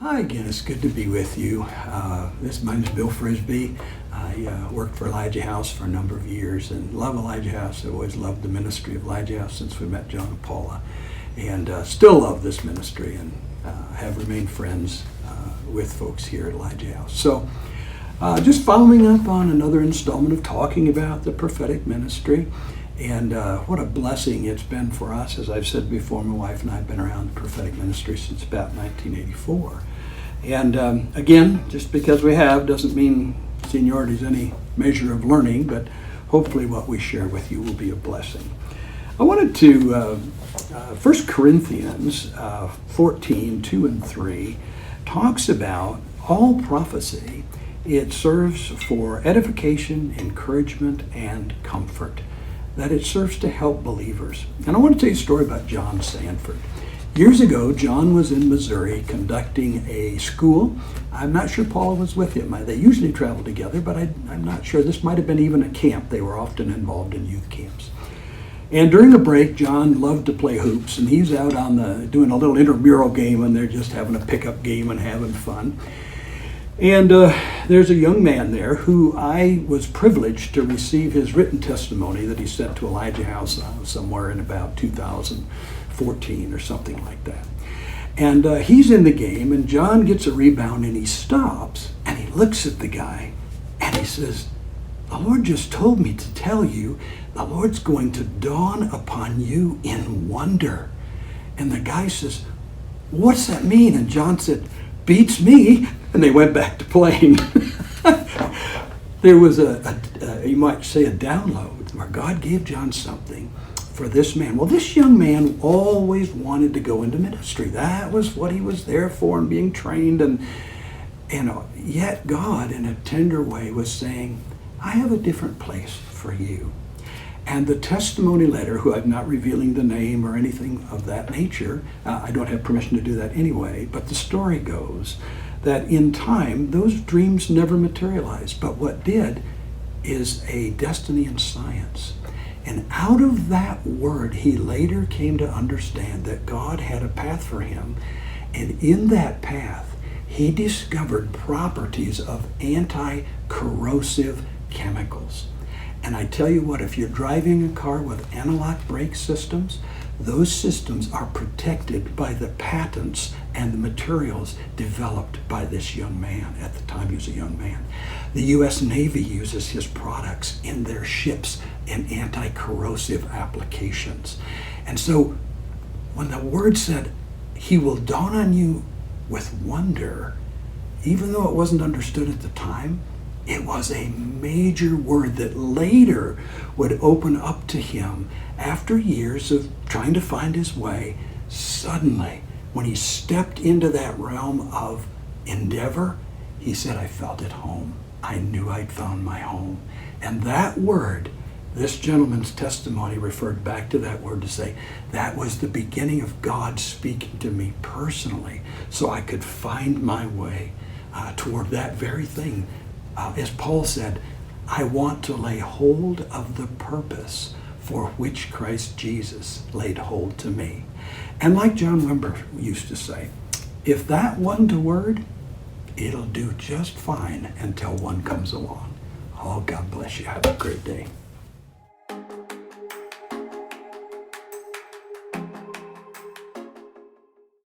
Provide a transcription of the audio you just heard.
Hi again, it's good to be with you. My name is Bill Frisbie. I worked for Elijah House for a number of years and love Elijah House. I've always loved the ministry of Elijah House since we met John and Paula, and still love this ministry and have remained friends with folks here at Elijah House. So just following up on another installment of talking about the prophetic ministry. And what a blessing it's been for us. As I've said before, my wife and I have been around the prophetic ministry since about 1984. And again, just because we have doesn't mean seniority is any measure of learning, but hopefully what we share with you will be a blessing. I wanted to, 1 Corinthians 14, 2 and 3 talks about all prophecy. It serves for edification, encouragement, and comfort. That it serves to help believers. And I want to tell you a story about John Sanford. Years ago, John was in Missouri conducting a school. I'm not sure Paula was with him. They usually travel together, but I'm not sure. This might have been even a camp. They were often involved in youth camps. And during the break, John loved to play hoops, and he's out on doing a little intramural game, and they're just having a pickup game and having fun. And there's a young man there who I was privileged to receive his written testimony that he sent to Elijah House somewhere in about 2014 or something like that. And he's in the game, and John gets a rebound, and he stops, and he looks at the guy, and he says, "The Lord just told me to tell you, the Lord's going to dawn upon you in wonder." And the guy says, "What's that mean?" And John said, "Beats me." And they went back to playing. There was you might say, a download where God gave John something for this man. Well, this young man always wanted to go into ministry. That was what he was there for and being trained. And yet God, in a tender way, was saying, "I have a different place for you." And the testimony letter, who I'm not revealing the name or anything of that nature, I don't have permission to do that anyway, but the story goes that in time, those dreams never materialized. But what did is a destiny in science. And out of that word, he later came to understand that God had a path for him. And in that path, he discovered properties of anti-corrosive chemicals. And I tell you what, if you're driving a car with analog brake systems, those systems are protected by the patents and the materials developed by this young man. At the time, he was a young man. The U.S. Navy uses his products in their ships in anti-corrosive applications. And so when the word said, "He will dawn on you with wonder," even though it wasn't understood at the time, it was a major word that later would open up to him after years of trying to find his way. Suddenly, when he stepped into that realm of endeavor, he said, "I felt at home. I knew I'd found my home." And that word, this gentleman's testimony referred back to that word to say, that was the beginning of God speaking to me personally so I could find my way toward that very thing. As Paul said, "I want to lay hold of the purpose for which Christ Jesus laid hold to me." And like John Wimber used to say, if that one's a word, it'll do just fine until one comes along. Oh, God bless you. Have a great day.